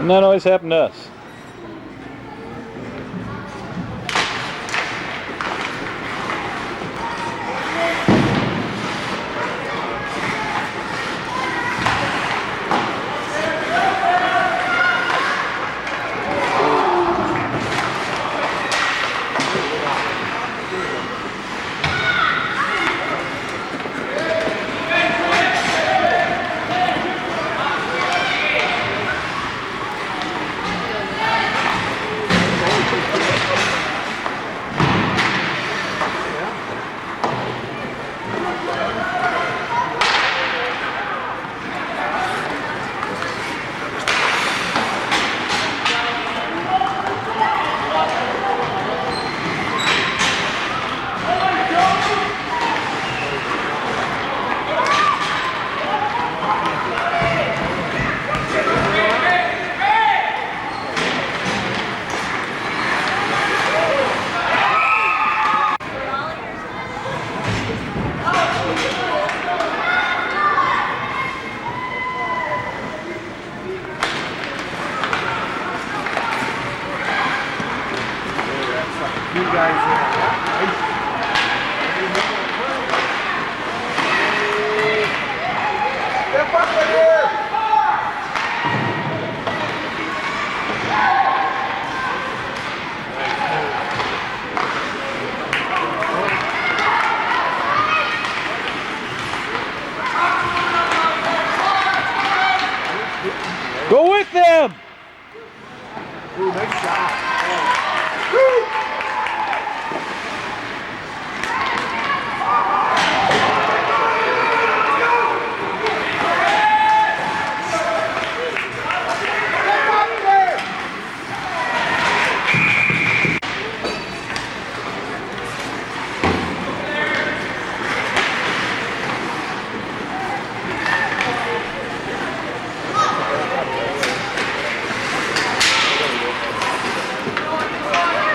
Doesn't that always happen to us? You guys step up in here! Go with them! Ooh, nice shot.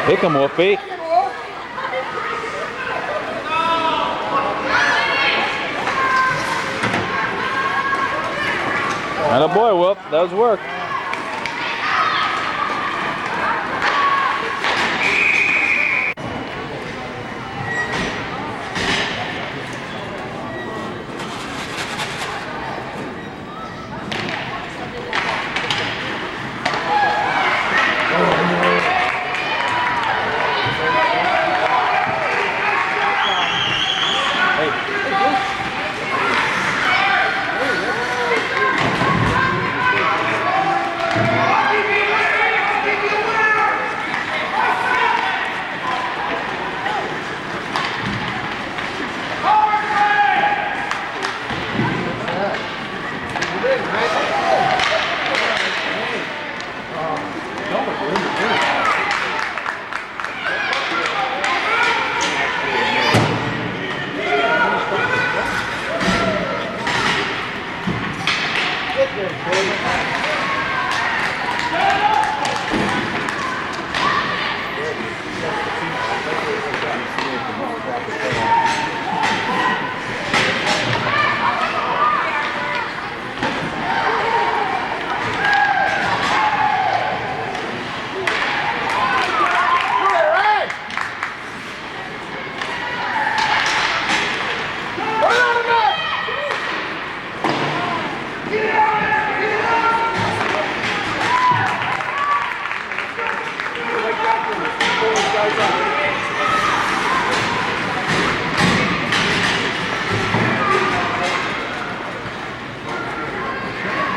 Pick him, Wolfie. Attaboy, Wolf. That was work.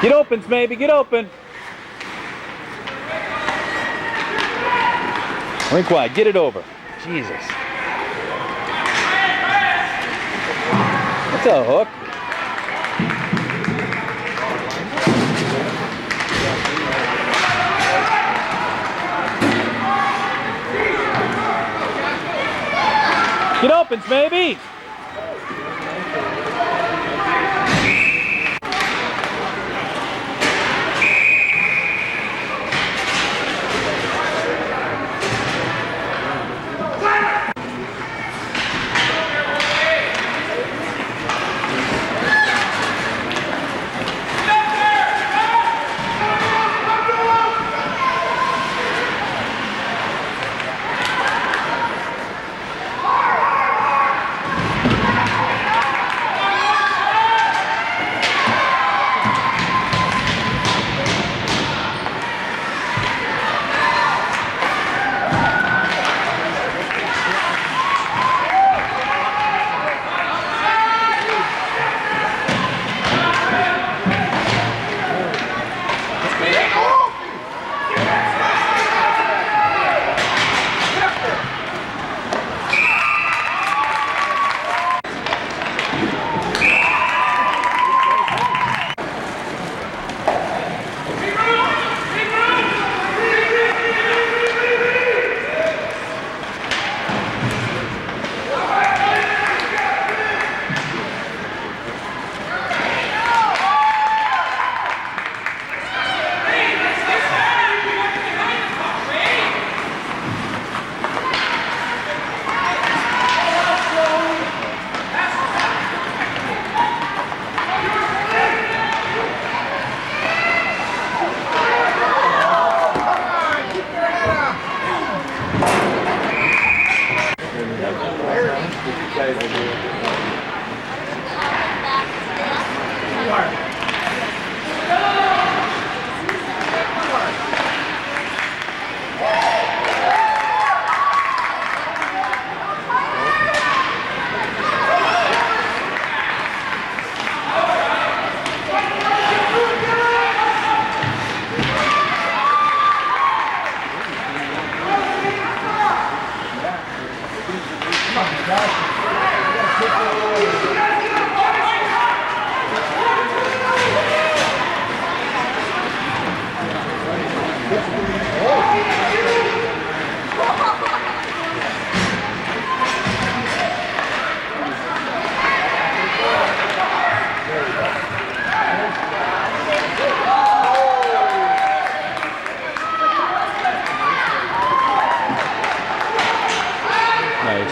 Get open, maybe. Get open. Rink wide. Get it over. Jesus. That's a hook. Get open, maybe. guys are doing. Nice.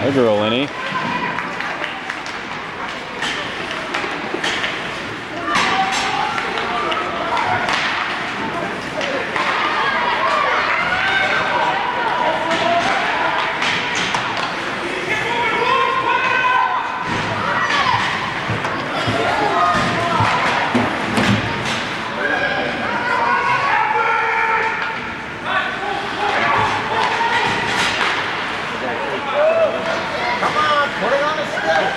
Hey, girl, Lenny. Come on, put it on the stick.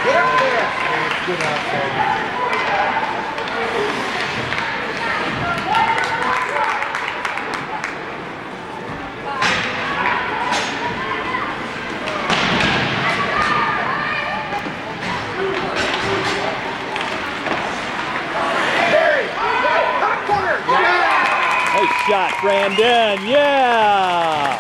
Get up there. Good outside. Nice shot, Brandon. Yeah.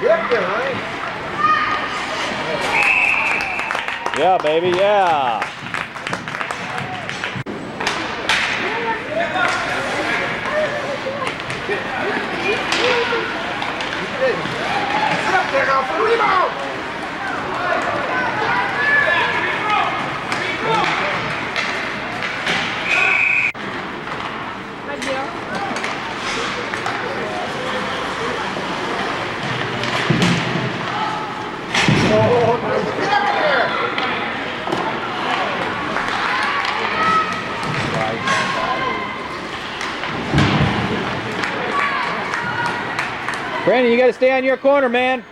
Hip you, right? Yeah, baby, yeah. Sit up there now for the rebound! Oh, nice. Get up there! Brandon, you got to stay on your corner, man.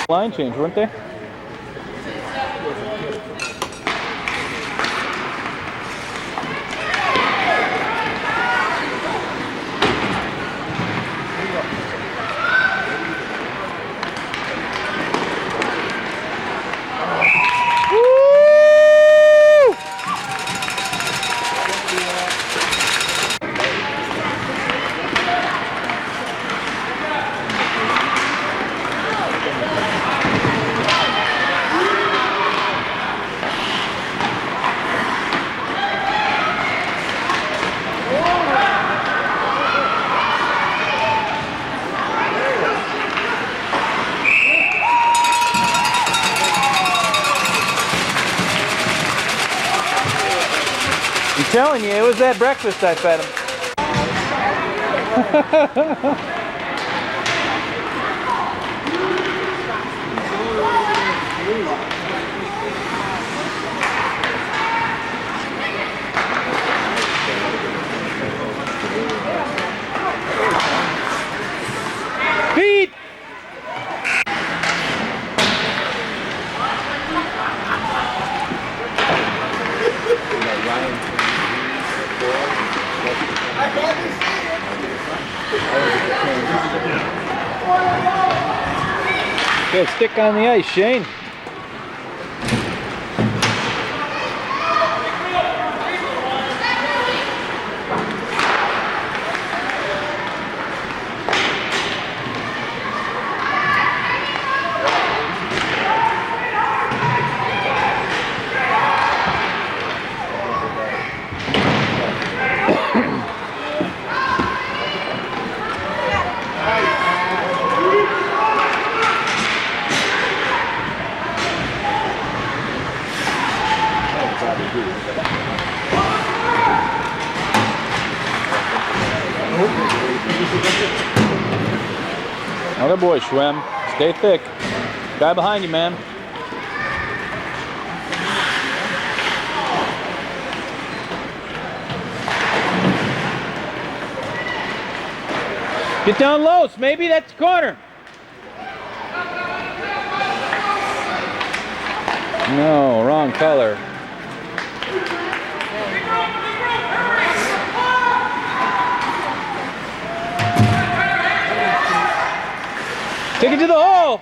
Line change, weren't they? I'm telling you, it was that breakfast I fed him. Pete! Good stick on the ice, Shane. Another boy, Schwem. Stay thick. Guy behind you, man. Get down low, maybe that's the corner. No, wrong color. Take it to the hole.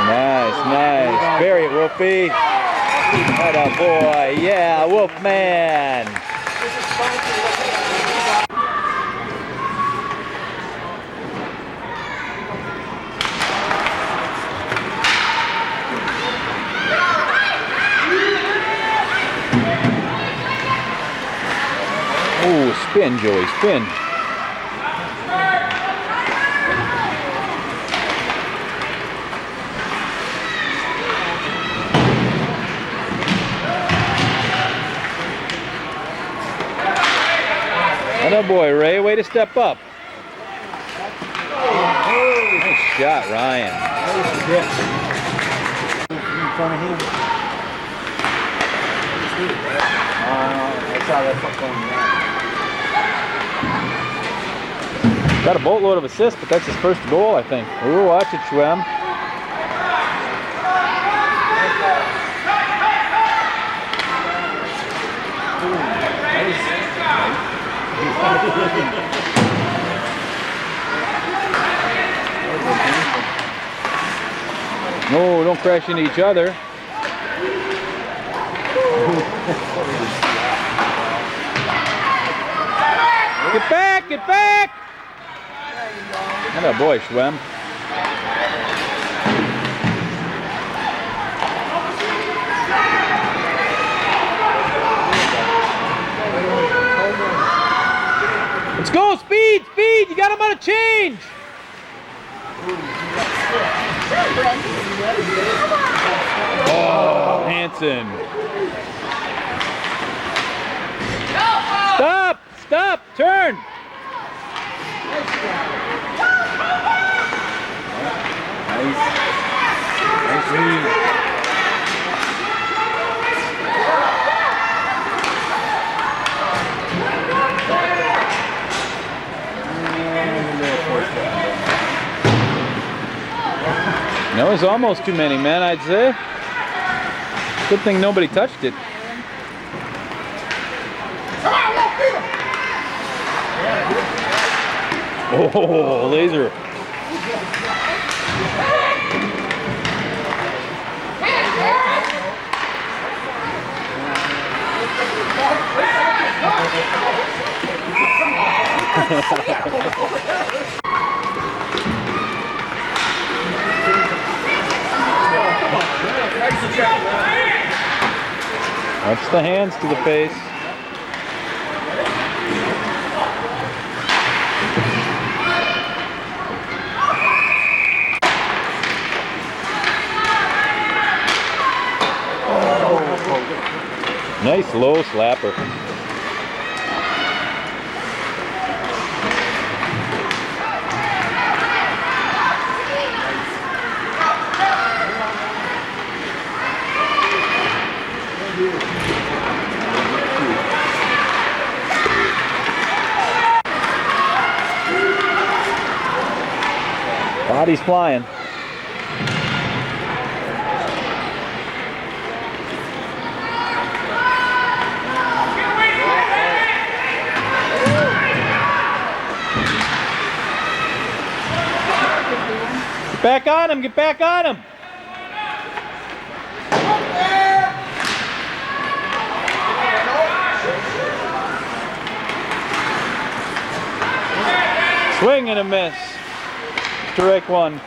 Nice. Bury it, Wolfie. Atta boy. Yeah, Wolfman. Spin, Joey, spin. Atta boy, Ray, way to step up. Nice shot, Ryan. In front of him. I saw that fuck going down. Got a boatload of assists, but that's his first goal, I think. Ooh, watch it, Schwem. No, don't crash into each other. Get back, get back! Atta boy, Schwem. Let's go, speed, speed! You got him on a change! Oh, Hanson. Stop, stop, turn! Nice read. No, it was almost too many, man, I'd say. Good thing nobody touched it. Oh, laser. Watch the hands to the face. Nice low slapper. Body's flying. Get back on him, get back on him. Swing and a miss. Strike one.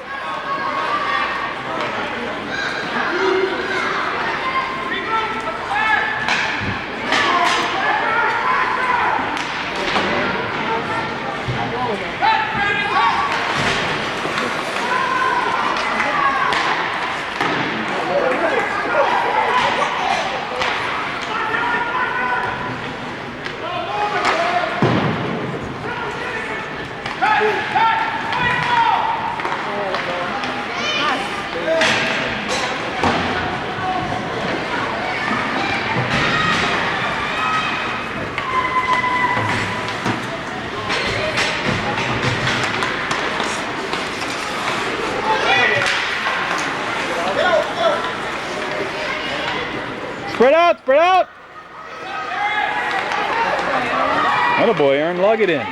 Spread out, spread out! Atta boy, Aaron, lug it in.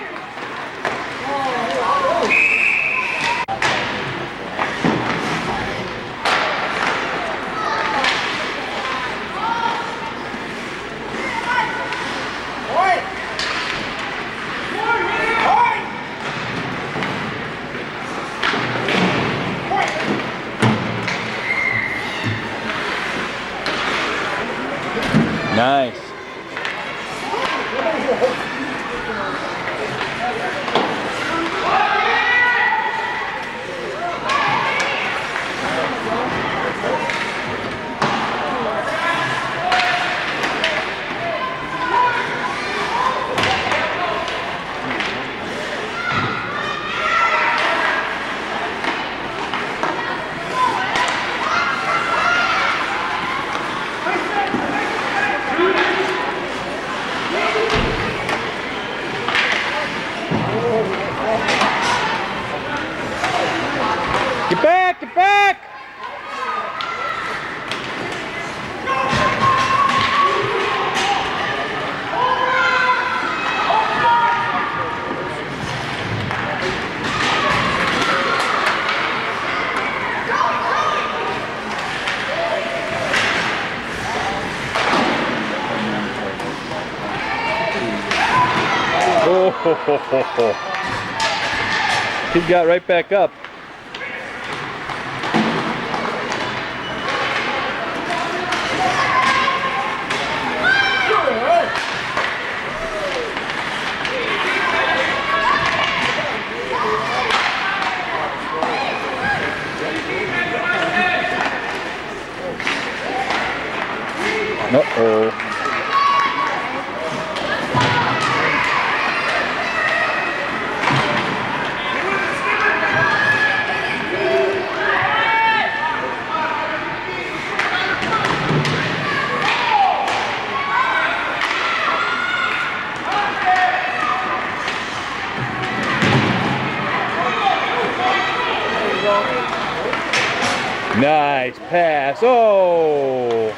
Nice. Get back! Get back! Oh, ho, ho, ho, ho. He got right back up. Uh-oh. Nice pass. Oh!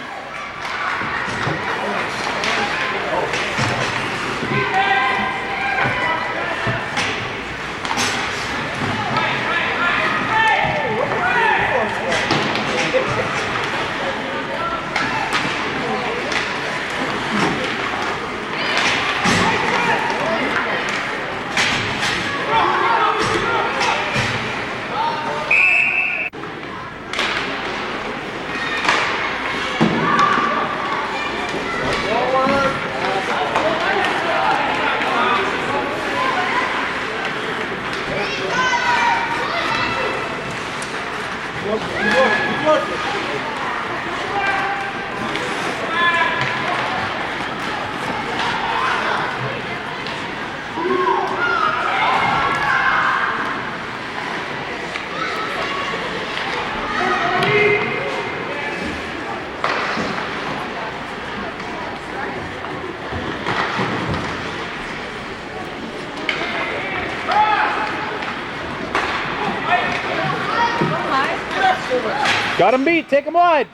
Got him beat. Take him wide.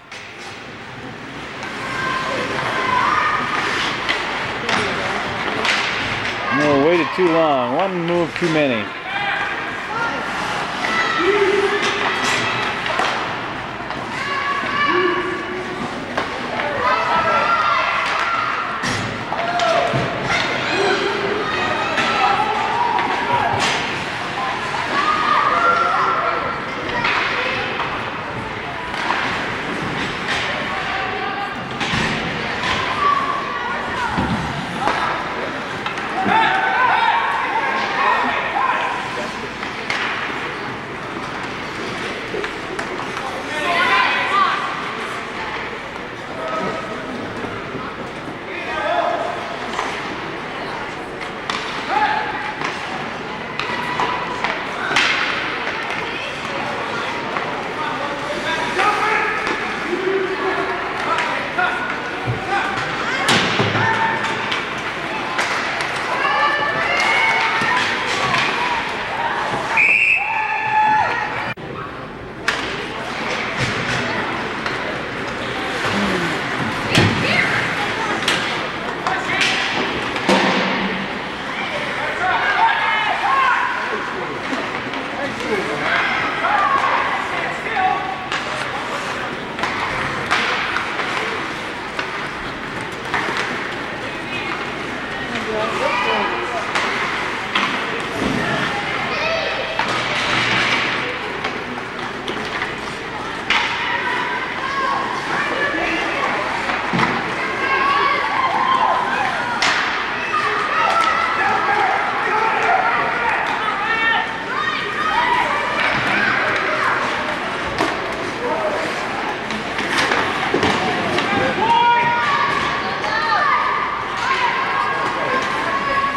No, waited too long. One move too many.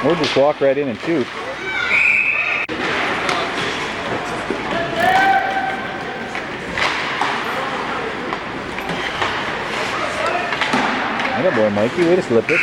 Or just walk right in and shoot. Atta boy, Mikey. Way to slip it.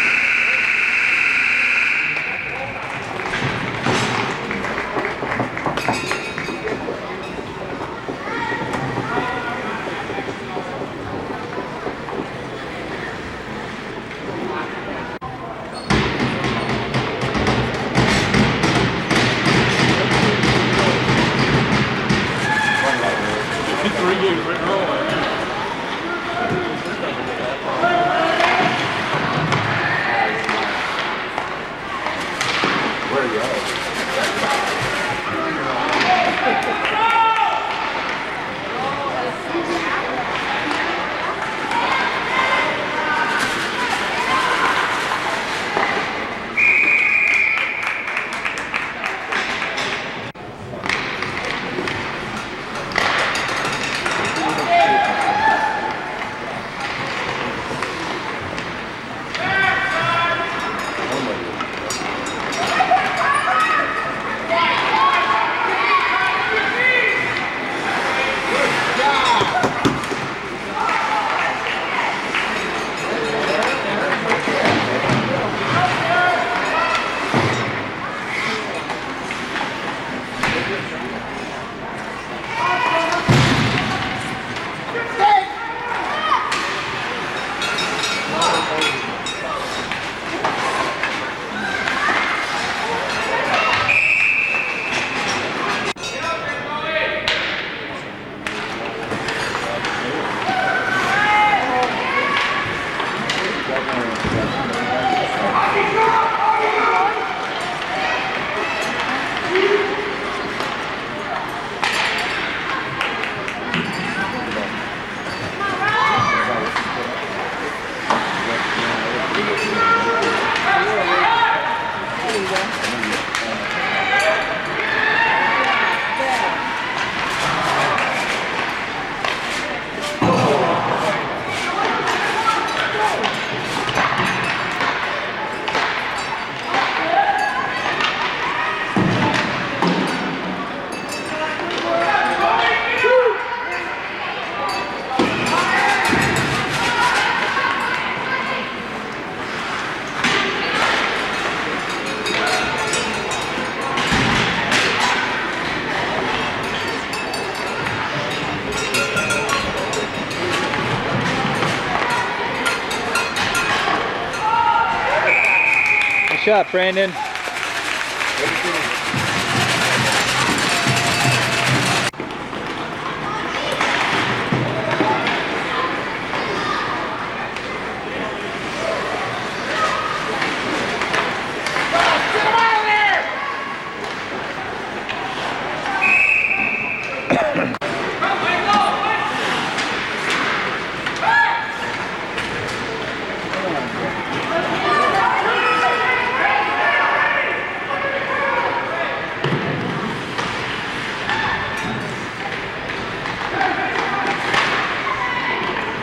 Good shot, Brandon.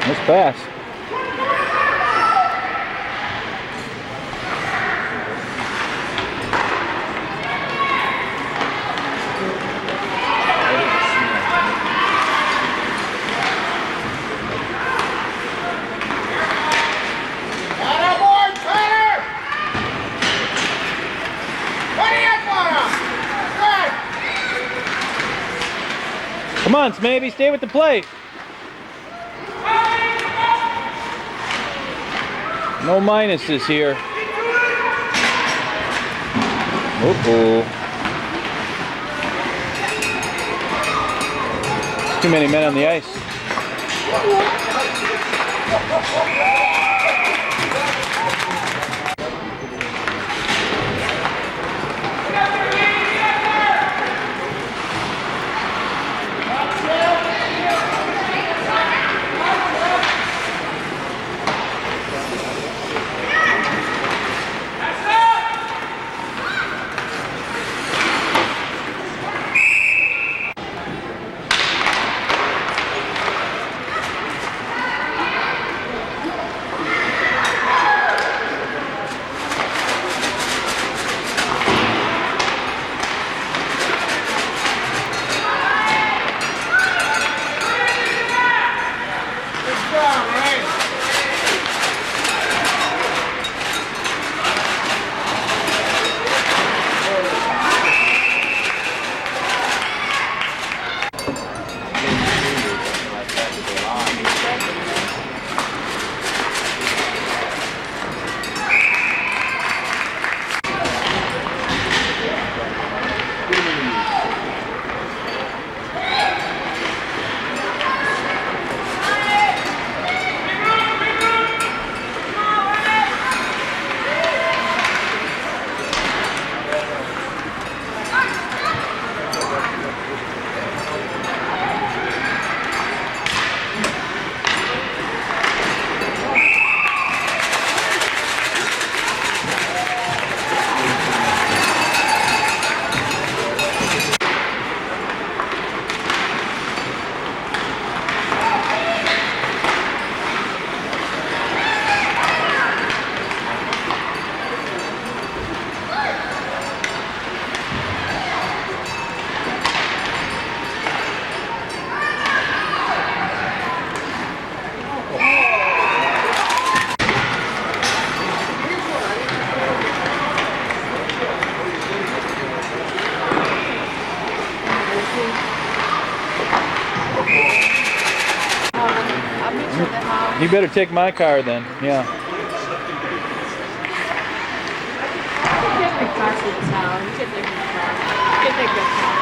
Nice pass. Come on, Smaby, stay with the plate. No minuses here. Uh-oh. Too many men on the ice. You better take my car then. Yeah. Get my car to the town. Get my car. Get my good car.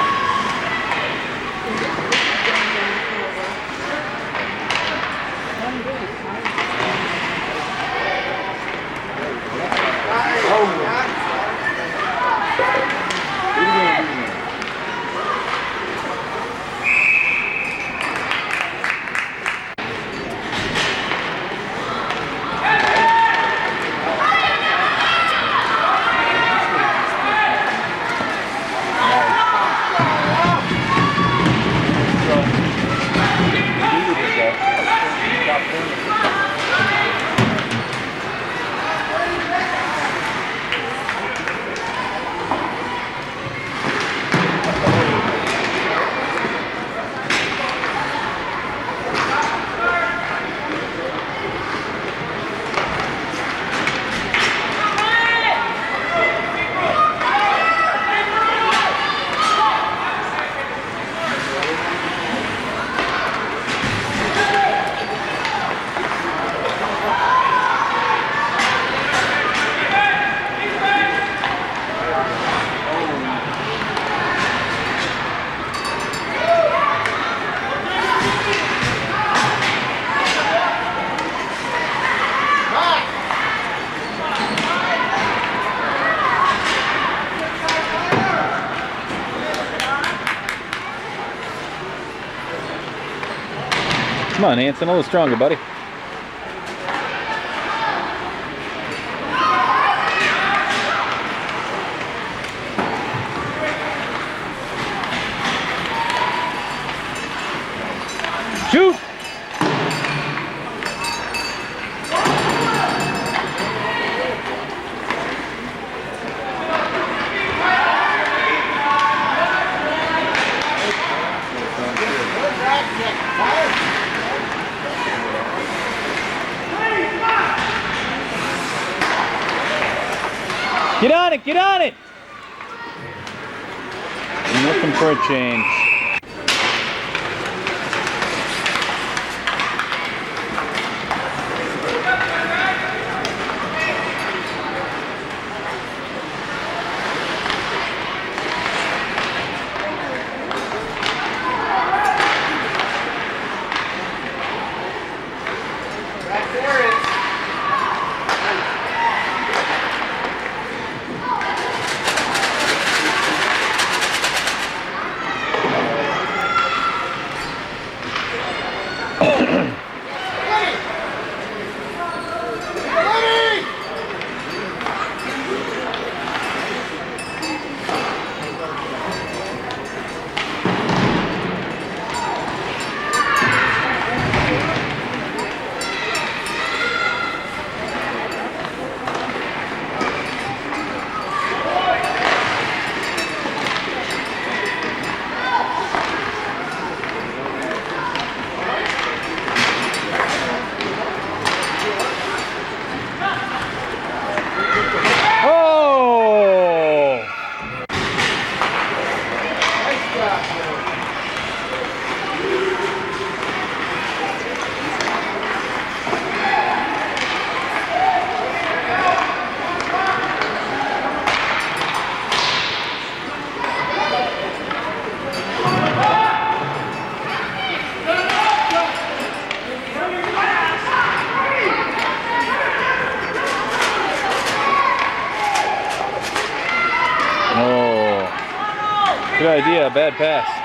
Come on, Hanson, a little stronger, buddy. Shoot! Get on it, get on it! I'm looking for a change. Good idea, bad pass.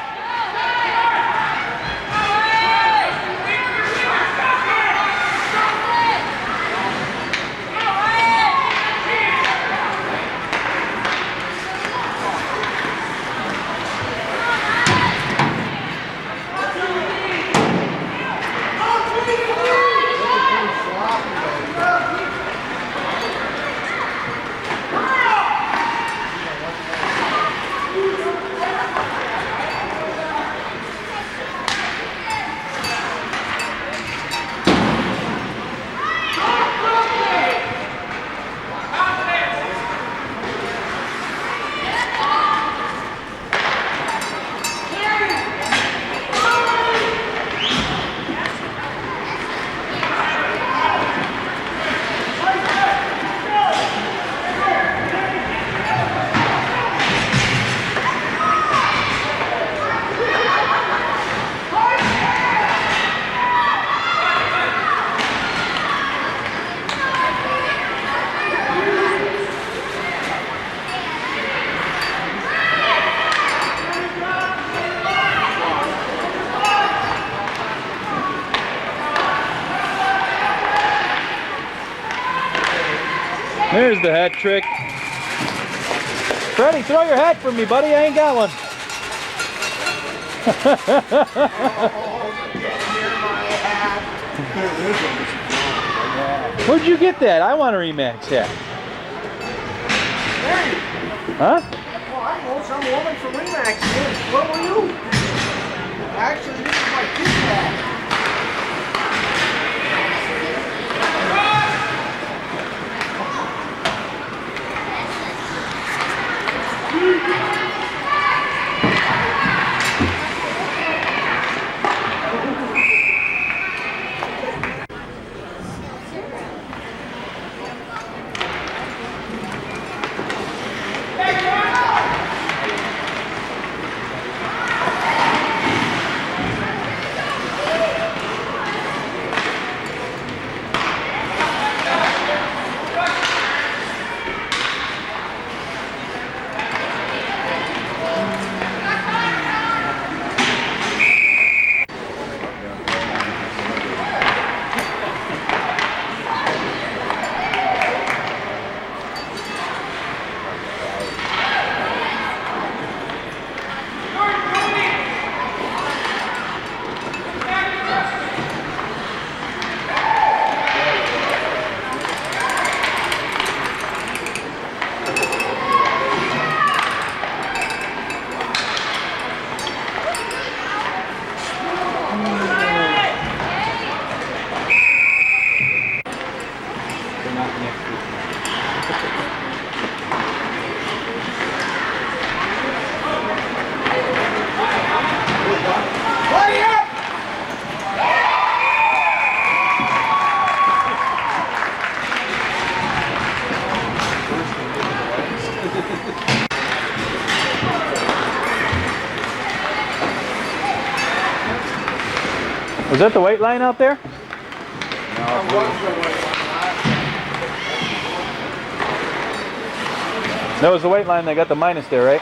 There's the hat trick. Freddie, throw your hat for me, buddy. I ain't got one. Where'd you get that? I want a Remax hat. Huh? Well, I know some woman from Remax. What were you? Actually, this is my kid's hat. Was that the weight line out there? That was the weight line that got the minus there, right?